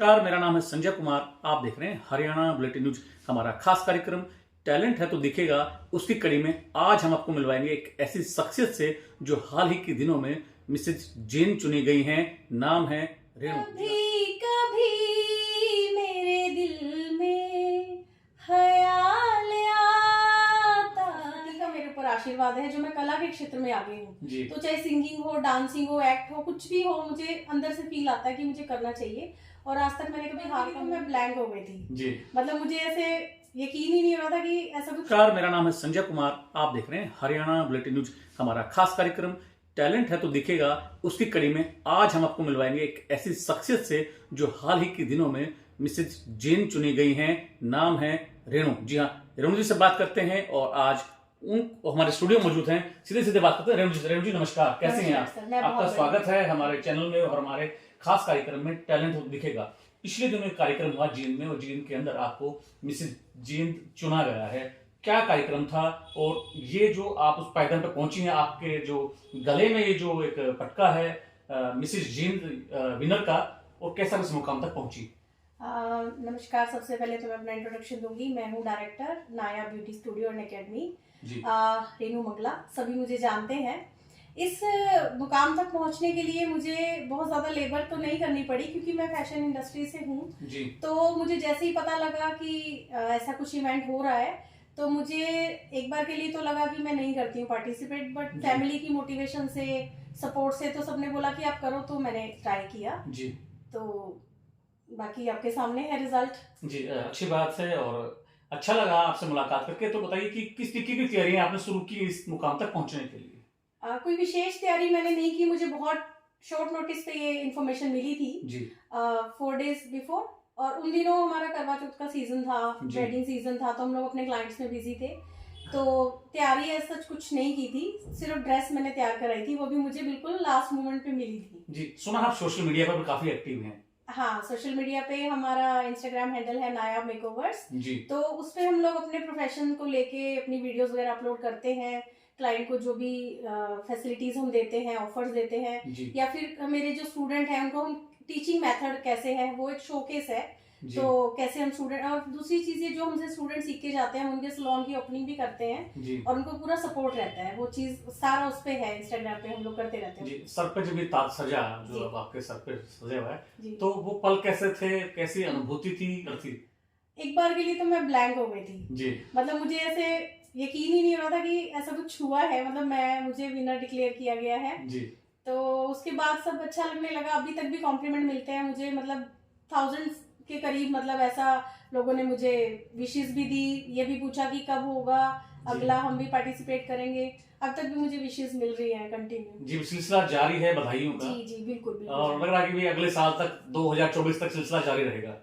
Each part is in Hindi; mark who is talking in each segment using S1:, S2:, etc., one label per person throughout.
S1: नमस्कार, मेरा नाम है संजय कुमार। आप देख रहे हैं हरियाणा बुलेटिन न्यूज। हमारा खास कार्यक्रम टैलेंट है तो दिखेगा, उसकी कड़ी में आज हम आपको मिलवाएंगे एक ऐसी शख्सियत से जो हाल ही के दिनों में मिसेज जैन चुनी गई हैं। नाम है रेणु।
S2: कभी कभी मेरे दिल में ख्याल आता का मेरे ऊपर आशीर्वाद है जो मैं कला के क्षेत्र में आ गई हूँ। तो चाहे सिंगिंग हो, डांसिंग हो, एक्ट हो, कुछ भी हो, मुझे अंदर से फील आता है कि मुझे करना चाहिए। और आज तक मैंने कभी हार का मैं ब्लैंक हो गई थी जी। मतलब मुझे ऐसे यकीन ही नहीं हो रहा था कि ऐसा कुछ।
S1: नमस्कार, मेरा नाम है संजय कुमार। आप देख रहे हैं हरियाणा बुलेटिन न्यूज। हमारा खास कार्यक्रम टैलेंट है तो दिखेगा, उसकी कड़ी में आज हम आपको मिलवाएंगे एक ऐसी शख्सियत से जो हाल ही के दिनों में मिसेज जैन चुनी गई हैं। नाम है रेणु। जी हाँ, रेणु जी से बात करते हैं और आज उन हमारे स्टूडियो मौजूद हैं। सीधे सीधे बात करते हैं। रेणु जी नमस्कार, कैसे हैं आप? आपका स्वागत है हमारे चैनल में और हमारे खास कार्यक्रम में टैलेंट हो तो दिखेगा। पिछले दिनों एक कार्यक्रम हुआ जींद में और जींद के अंदर आपको मिसेज जैन चुना गया है। क्या कार्यक्रम था और ये जो आप उस पायदान पर पहुंची हैं, आपके जो गले में ये जो एक पटका है मिसेज जैन विनर का, और कैसा इस मुकाम तक पहुंची?
S2: नमस्कार, सबसे पहले तो मैं अपना इंट्रोडक्शन दूंगी। मैं हूँ director Naya beauty studio and academy, Renu Mangla. सभी मुझे जानते हैं। इस मुकाम तक पहुंचने के लिए मुझे बहुत ज्यादा लेबर तो नहीं करनी पड़ी क्योंकि मैं फैशन इंडस्ट्री से हूँ। तो मुझे जैसे ही पता लगा कि ऐसा कुछ इवेंट हो रहा है तो मुझे एक बार के लिए तो लगा कि मैं नहीं करती हूँ पार्टिसिपेट, बट फैमिली की मोटिवेशन से, सपोर्ट से तो सबने बोला कि आप करो, तो मैंने ट्राई किया जी। तो बाकी आपके सामने है रिजल्ट जी।
S1: अच्छी बात है और अच्छा लगा आपसे मुलाकात करके। तो बताइए कि किस तरीके की तैयारियां आपने शुरू की इस मुकाम तक पहुंचने के लिए?
S2: कोई विशेष तैयारी मैंने नहीं की। मुझे बहुत शॉर्ट नोटिस पे ये इन्फॉर्मेशन मिली थी जी। 4 days बिफोर, और उन दिनों हमारा करवा चौथ का सीजन था, वेडिंग सीजन था, तो हम लोग अपने क्लाइंट्स में बिजी थे। तो तैयारी ऐसा कुछ नहीं की थी, सिर्फ ड्रेस मैंने तैयार कराई थी, वो भी मुझे बिल्कुल लास्ट मोमेंट पे मिली थी
S1: जी। सुना आप सोशल मीडिया पर काफी एक्टिव हैं।
S2: हाँ, सोशल मीडिया पे हमारा इंस्टाग्राम हैंडल है नाया मेकओवर्स जी। तो उस पे हम लोग अपने प्रोफेशन को लेके अपनी वीडियोस वगैरह अपलोड करते हैं। क्लाइंट को जो भी फैसिलिटीज हम देते हैं, ऑफर्स देते हैं, या फिर मेरे जो स्टूडेंट हैं उनको हम टीचिंग मेथड कैसे है वो एक शोकेस है। तो कैसे हम स्टूडेंट, और दूसरी चीजें जो हमसे स्टूडेंट सीख के जाते हैं, हम उनके सैलून की ओपनिंग भी करते हैं और उनको पूरा सपोर्ट रहता है। वो चीज सारा उस पे है, इंस्टाग्राम पे हम लोग करते रहते हैं।
S1: सर पे जब ये ताज सजा, जो अब आपके सर पे सजा हुआ है, तो वो पल कैसे थे, कैसी अनुभूति थी?
S2: एक बार के लिए तो मैं ब्लैंक हो गई थी जी। मतलब मुझे ऐसे यकीन ही नहीं हो रहा था कि ऐसा कुछ हुआ है। मतलब मुझे विनर डिक्लेयर किया गया है जी। तो उसके बाद सब अच्छा लगने लगा। अभी तक भी कॉम्प्लीमेंट मिलते हैं मुझे, मतलब थाउजेंड्स के करीब। मतलब ऐसा लोगों ने मुझे विशेस भी दी, ये भी पूछा कि कब होगा अगला, हम भी पार्टिसिपेट करेंगे। अब तक भी मुझे विशेस मिल रही है कंटिन्यू जी।
S1: सिलसिला जारी है बधाइयों का
S2: जी जी, बिल्कुल बिल्कुल।
S1: और लग रहा है कि भी अगले साल तक 2024 तक सिलसिला जारी रहेगा।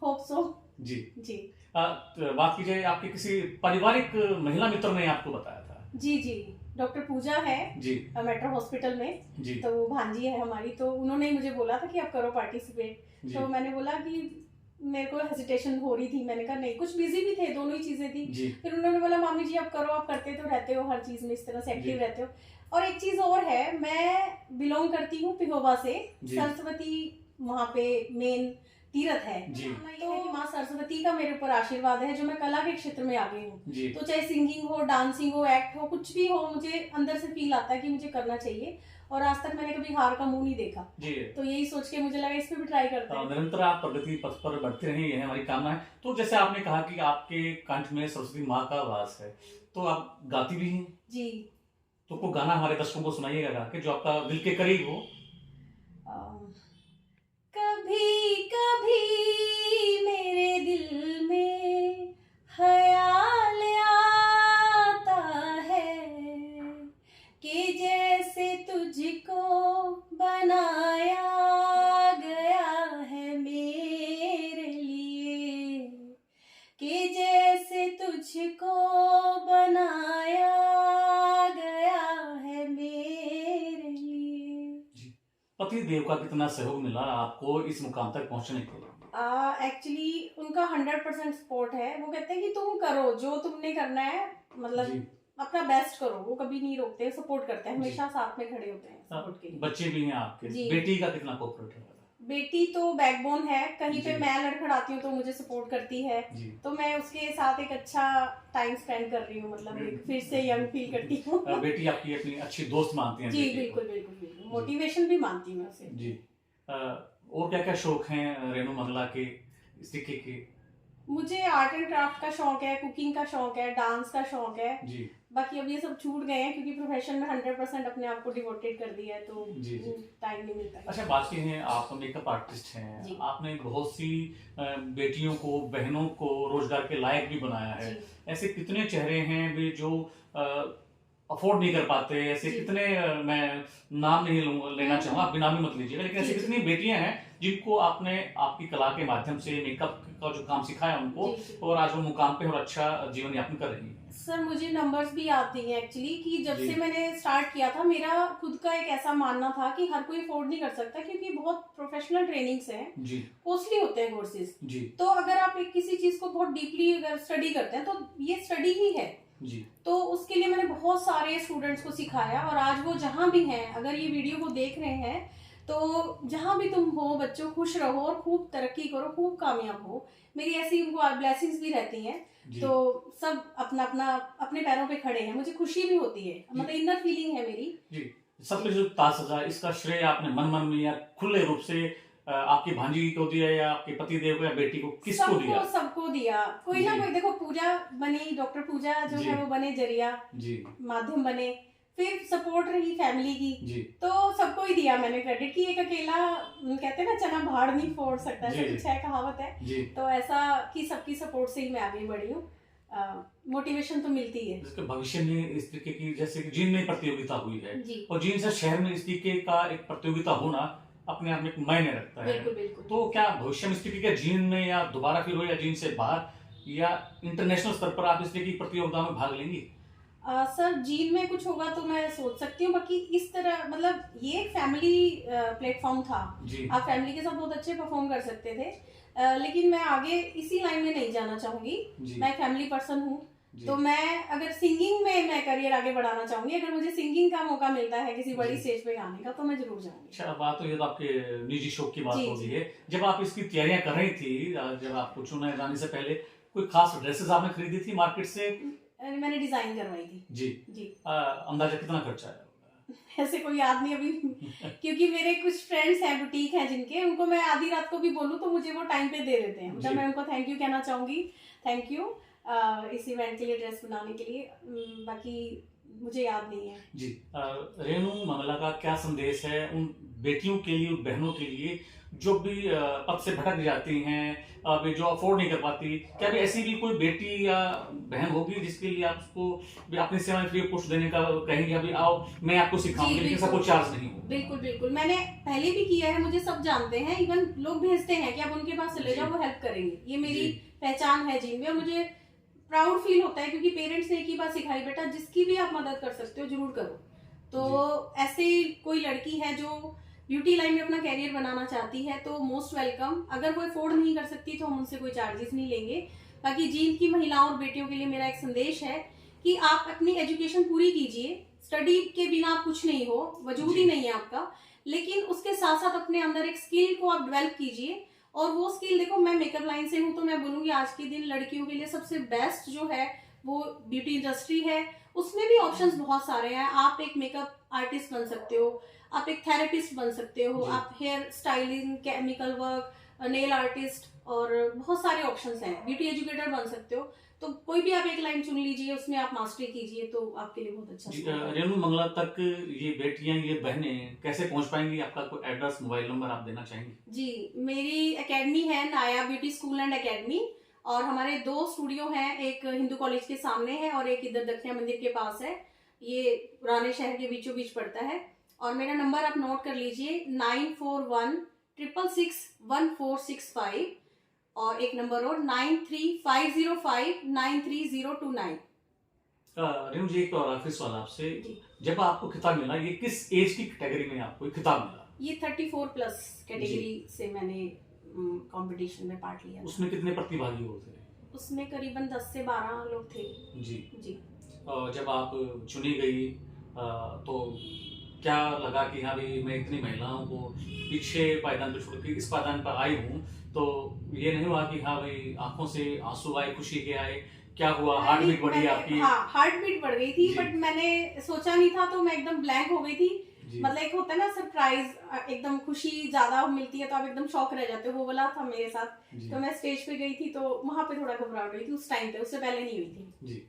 S2: होप सो जी जी।
S1: बात कीजिए, आपके किसी पारिवारिक महिला मित्र ने आपको बताया था?
S2: जी जी, डॉक्टर पूजा है जी, मेट्रो हॉस्पिटल में जी। तो वो भांजी है हमारी, तो उन्होंने मुझे बोला था कि आप करो पार्टिसिपेट। तो मैंने बोला कि मेरे को हेजिटेशन हो रही थी, मैंने कहा नहीं, कुछ बिजी भी थे, दोनों ही चीजें थी जी। फिर उन्होंने बोला मामी जी आप करो, आप करते तो रहते हो हर चीज में, इस तरह से एक्टिव रहते हो। और एक चीज और है, मैं बिलोंग करती हूँ पिहोवा से। सरस्वती वहाँ पे मेन तीर्थ है जी। तो माँ सरस्वती का मेरे ऊपर आशीर्वाद है जो मैं कला के क्षेत्र में आ गई हूँ। तो चाहे सिंगिंग हो, डांसिंग हो, एक्ट हो, कुछ भी हो, मुझे अंदर से फील आता है कि मुझे करना चाहिए। और आज तक मैंने कभी हार का मुंह नहीं देखा जी। तो यही सोच के मुझे लगा इस पे भी ट्राई करते हैं।
S1: निरंतर आप प्रगति पथ पर बढ़ते रहे, ये हमारी कामना है। तो जैसे आपने कहा कि आपके कंठ में सरस्वती माँ का वास है, तो आप गाती भी हैं
S2: जी।
S1: तो कोई गाना हमारे दर्शकों को सुनाइएगा गा के, जो आपका दिल के करीब हो।
S2: कभी कभी मेरे दिल में ख्याल आता है कि जैसे तुझको बनाया गया है मेरे लिए, कि जैसे तुझको बनाया गया है मेरे लिए।
S1: पति देव का कितना सहयोग मिला आपको इस मुकाम तक पहुंचने के लिए?
S2: एक्चुअली उनका 100% सपोर्ट है। वो कहते हैं कि तुम करो जो तुमने करना है, मतलब अपना बेस्ट करो। वो कभी नहीं रोकते, सपोर्ट करते हैं, हमेशा साथ में खड़े होते हैं सपोर्ट के लिए।
S1: बच्चे भी हैं आपके? बेटी का कितना कोऑपरेट है?
S2: बेटी तो बैकबोन है, कहीं पे
S1: जी।
S2: मैं लड़खड़ाती हूँ तो मुझे सपोर्ट करती है,
S1: जी।
S2: तो मैं उसके साथ एक अच्छा टाइम स्पेंड कर रही हूँ, मतलब एक फिर से यंग फील करती हूँ।
S1: बेटी आपकी अपनी अच्छी दोस्त मानती हैं
S2: जी
S1: बेटी को।
S2: बिल्कुल बिल्कुल बिल्कुल, मोटिवेशन भी मानती हूँ मैं उसे।
S1: जी। और क्या क्या शौक हैं रेनू मंगला के इस तरीके के?
S2: मुझे आर्ट एंड क्राफ्ट का शौक है, कुकिंग का शौक है, डांस का शौक है।
S1: जी।
S2: बाकी अब ये सब छूट गए हैं क्योंकि प्रोफेशन में 100% अपने आप को डिवोटेड कर दिया है, तो
S1: जी जी।
S2: टाइम नहीं मिलता है।
S1: अच्छा, बात की है, आप मेकअप आर्टिस्ट हैं,
S2: जी।
S1: आपने बहुत सी बेटियों को, बहनों को रोजगार के लायक भी बनाया है।
S2: जी।
S1: ऐसे कितने चेहरे हैं भी जो अफोर्ड नहीं कर पाते, ऐसे
S2: जी।
S1: कितने मैं नाम नहीं लेना चाहूंगा, आप भी नाम ही मत लीजिएगा, लेकिन ऐसी
S2: जी,
S1: कितनी बेटियां हैं जिनको आपने आपकी कला के माध्यम से मेकअप का जो काम सिखाया उनको,
S2: जी, जी।
S1: और आज वो मुकाम पे और अच्छा जीवन यापन कर रही हैं?
S2: सर मुझे नंबर्स भी याद नहीं है एक्चुअली, कि जब
S1: जी।
S2: से मैंने स्टार्ट किया था मेरा खुद का एक ऐसा मानना था कि हर कोई अफोर्ड नहीं कर सकता, क्योंकि बहुत प्रोफेशनल ट्रेनिंग्स हैं,
S1: जी।
S2: कॉस्टली होते हैं कोर्सेज।
S1: जी।
S2: तो अगर आप एक किसी चीज को बहुत डीपली अगर स्टडी करते हैं तो ये स्टडी ही है।
S1: जी।
S2: तो उसके लिए मैंने बहुत सारे स्टूडेंट्स को सिखाया, और आज वो जहां भी हैं, अगर ये वीडियो को देख रहे हैं, तो जहां भी तुम हो बच्चों, खुश रहो और खूब तरक्की करो, खूब कामयाब हो। मेरी ऐसी उनको ब्लेसिंग्स भी रहती हैं। तो सब अपना अपना अपने पैरों पे खड़े हैं, मुझे खुशी भी होती है, मतलब इनर फीलिंग है मेरी।
S1: जी। सब कुछ जो ताज सजा, इसका श्रेय आपने मन में या खुले रूप से आपकी भांजी को दिया, या आपके पति देव को, या बेटी को, किसको दिया?
S2: सबको दिया, कोई ना
S1: जी।
S2: कोई। देखो पूजा बनी, डॉक्टर पूजा जो
S1: जी।
S2: है वो बने जरिया,
S1: जी।
S2: माध्यम बने, फिर सपोर्ट रही फैमिली की।
S1: जी।
S2: तो सबको ही दिया मैंने क्रेडिट, कि एक अकेला कहते हैं ना चना भाड़ नहीं फोड़ सकता, ऐसा कुछ है, कहावत है।
S1: जी।
S2: तो ऐसा कि सबकी सपोर्ट से ही मैं आगे बढ़ी हूँ। मोटिवेशन तो मिलती है।
S1: जिसके भविष्य में इस तरीके की, जैसे कि जीन में प्रतियोगिता हुई है,
S2: जी।
S1: और जीन से शहर में इस तरीके का एक प्रतियोगिता होना अपने आप में एक मायने रखता है।
S2: बिल्कुल बिल्कुल।
S1: तो क्या भविष्य में इस तरीके के जीन में, या दोबारा फिर हो, या जीन से बाहर, या इंटरनेशनल स्तर पर आप इस तरीके की प्रतियोगिता में भाग लेंगी?
S2: सर जीन में कुछ होगा तो मैं सोच सकती हूँ, बाकी इस तरह मतलब ये एक फैमिली प्लेटफॉर्म था।
S1: जी।
S2: आप फैमिली के साथ बहुत अच्छे परफॉर्म कर सकते थे, लेकिन मैं आगे इसी लाइन में नहीं जाना चाहूंगी। मैं फैमिली पर्सन हूँ, तो मैं अगर सिंगिंग में मैं करियर आगे बढ़ाना चाहूंगी, अगर मुझे सिंगिंग का मौका मिलता है किसी बड़ी स्टेज पे गाने का, तो मैं जरूर जाऊंगी।
S1: अच्छा, बात तो ये तो आपके निजी शौक की बात हो गई है। जब आप इसकी तैयारियां कर रही थी, जब आपको चुना जाने से पहले, कोई खास ड्रेसेस आपने खरीदी थी मार्केट से?
S2: मैंने डिजाइन करवाई थी।
S1: जी। जी। अंदाजा कितना खर्चा आया?
S2: ऐसे कोई याद नहीं अभी, क्योंकि मेरे कुछ फ्रेंड्स हैं, बुटीक हैं जिनके, उनको मैं आधी रात को भी बोलूं तो मुझे वो टाइम पे दे देते हैं। मतलब मैं उनको थैंक यू कहना चाहूंगी, थैंक यू इस इवेंट के लिए, ड्रेस बनाने के लिए। बाकी मुझे याद नहीं है। जी।
S1: रेनू मंगला का क्या संदेश है उन बेटियों के लिए, उन बहनों के लिए जो भी पद से भटक जाती हैं, जो अफोर्ड नहीं कर पाती? क्या भी ऐसी भी कोई बेटी या बहन होगी जिसके लिए आप उसको भी अपनी सेवाएं फ्री ऑफ कॉस्ट देने का कहेंगे, अभी आओ मैं आपको सिखाऊंगी, लेकिन इसका कोई चार्ज नहीं?
S2: बिल्कुल बिल्कुल, मैंने पहले भी किया है, मुझे सब जानते हैं, इवन लोग भेजते हैं कि आप उनके पास चले जाओ, वो हेल्प करेंगे। ये मेरी पहचान है जीन में, और मुझे प्राउड फील होता है, क्योंकि पेरेंट्स ने एक ही बात सिखाई, बेटा जिसकी भी आप मदद कर सकते हो जरूर करो। तो ऐसे कोई लड़की है जो ब्यूटी लाइन में अपना कैरियर बनाना चाहती है, तो मोस्ट वेलकम। अगर वो अफोर्ड नहीं कर सकती तो हम उनसे कोई चार्जेस नहीं लेंगे। बाकी जीन की महिलाओं और बेटियों के लिए मेरा एक संदेश है कि आप अपनी एजुकेशन पूरी कीजिए, स्टडी के बिना आप कुछ नहीं हो, वजूद ही नहीं है आपका, लेकिन उसके साथ साथ अपने अंदर एक स्किल को आप डेवलप कीजिए। और वो स्किल, देखो मैं मेकअप लाइन से हूँ, तो मैं बोलूँगी आज के दिन लड़कियों के लिए सबसे बेस्ट जो है वो ब्यूटी इंडस्ट्री है। उसमें भी ऑप्शंस बहुत सारे हैं। आप एक मेकअप आर्टिस्ट बन सकते हो, आप एक थेरेपिस्ट बन सकते हो, आप hair styling, chemical work, nail artist, और बहुत सारे ऑप्शंस हैं। ब्यूटी एजुकेटर बन सकते हो। तो कोई भी आप एक लाइन चुन लीजिए, उसमें आप मास्टरी कीजिए, तो आपके लिए बहुत अच्छा।
S1: रेनू मंगला तक ये बेटियां, ये बहनें कैसे पहुंच पाएंगी? आपका कोई एड्रेस, मोबाइल नंबर आप देना चाहेंगे? जी,
S2: मेरी एकेडमी है नाया ब्यूटी स्कूल एंड एकेडमी, और हमारे 2 स्टूडियो हैं, एक हिंदू कॉलेज के सामने है और एक इधर दक्षिणा मंदिर के पास है। ये पुराने शहर के बीचों बीच पड़ता है। और मेरा नंबर आप नोट कर लीजिए, 9416661465, और एक नंबर और 9350593029।
S1: रेनू जी, एक और आखिरी सवाल आपसे, जब आपको खिताब मिला, ये किस एज की कैटेगरी में आपको खिताब मिला?
S2: ये 34+ कैटेगरी से मैंने कंपटीशन में पार्ट लिया।
S1: उसमें कितने प्रतिभागी होते हैं?
S2: उसमें करीबन 10 से 12 लोग थे।
S1: जी।
S2: जी।
S1: जब आप चुनी गई, तो क्या लगा कि हाँ भाई मैं इतनी महिलाओं को पीछे पायदान पे छोड़ के इस पायदान पर आई हूँ, तो ये नहीं हुआ कि हाँ भाई आंखों से आंसू आए, खुशी के आए, क्या हुआ, हार्ट बीट बढ़ी आपकी?
S2: हाँ, हार्ट बीट बढ़ गई थी, बट मैंने सोचा नहीं था, तो मैं एकदम ब्लैंक हो गई थी। मतलब एक होता है ना सरप्राइज, एकदम खुशी ज्यादा मिलती है तो आप एकदम शॉक रह जाते हो, वो वाला था मेरे साथ। तो मैं स्टेज पे गई थी तो वहां पे थोड़ा घबराहट हुई थी उस टाइम पे, उससे पहले नहीं हुई थी।
S1: जी,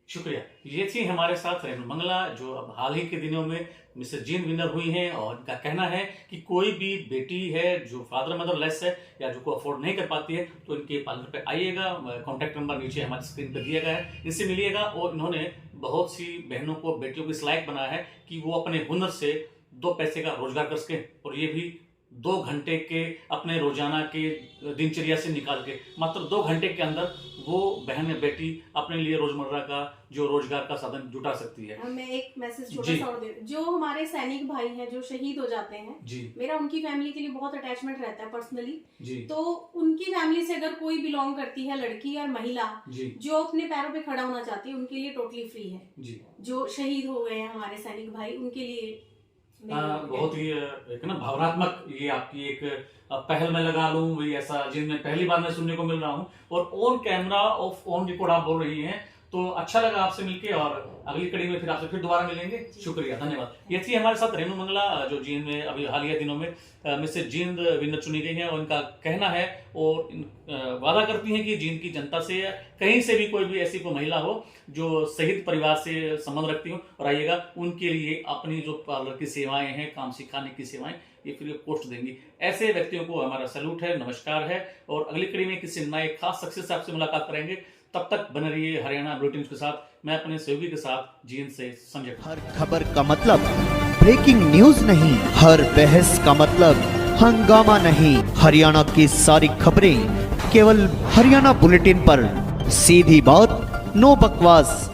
S1: शुक्रिया। ये थी हमारे साथ रेणु मंगला, जो अब हाल ही के दिनों में मिसेस जींद विनर हुई हैं, और इनका कहना है कि कोई भी बेटी है जो फादर मदर लेस है या जो को अफोर्ड नहीं कर पाती है, तो इनके पार्लर पे आइएगा। कॉन्टैक्ट नंबर नीचे हमारी स्क्रीन पर दिया गया है, इनसे मिलिएगा। और इन्होंने बहुत सी बहनों को, बेटियों को इस लायक बनाया है कि वो अपने हुनर से 2 पैसे का रोजगार कर सके, और ये भी 2 घंटे के अपने रोजाना के दिनचर्या से निकाल के, मात्र 2 घंटे के अंदर वो बहन या बेटी अपने लिए रोजमर्रा का जो रोजगार का साधन जुटा सकती है।
S2: मैं एक मैसेज छोटा सा और दे, जो हमारे सैनिक भाई हैं जो शहीद हो जाते हैं जी, मेरा उनकी फैमिली के लिए बहुत अटैचमेंट रहता है पर्सनली जी। तो उनकी फैमिली से अगर कोई बिलोंग करती है, लड़की और महिला जी, जो अपने पैरों पे खड़ा होना चाहती है, उनके लिए टोटली फ्री है जी। जो शहीद हो गए हैं हमारे सैनिक भाई, उनके लिए
S1: बहुत ही एक ना भावनात्मक ये आपकी एक पहल में लगा लूं भाई, ऐसा जिनमें पहली बार मैं सुनने को मिल रहा हूं। और on camera off on record आप बोल रही हैं, तो अच्छा लगा आपसे मिलके, और अगली कड़ी में फिर आपसे फिर दोबारा मिलेंगे। शुक्रिया, धन्यवाद। ये थी हमारे साथ रेणु मंगला, जो जींद में अभी हालिया दिनों में मिसेस जींद विनर चुनी गई हैं, और इनका कहना है और वादा करती हैं कि जींद की जनता से कहीं से भी कोई भी ऐसी कोई महिला हो जो शहीद परिवार से संबंध रखती हो, और आइएगा, उनके लिए अपनी जो पार्लर की सेवाएं हैं, काम सिखाने की सेवाएं, ये फ्री ऑफ कॉस्ट देंगी। ऐसे व्यक्तियों को हमारा सैल्यूट है, नमस्कार है। और अगली कड़ी में किसी नए खास शख्सियत से आपसे मुलाकात करेंगे। तब तक बने रहिए हरियाणा बुलेटिन के साथ। मैं अपने सहयोगी के साथ जींद से संजय।
S3: हर खबर का मतलब ब्रेकिंग न्यूज नहीं, हर बहस का मतलब हंगामा नहीं। हरियाणा की सारी खबरें केवल हरियाणा बुलेटिन पर, सीधी बात, नो बकवास।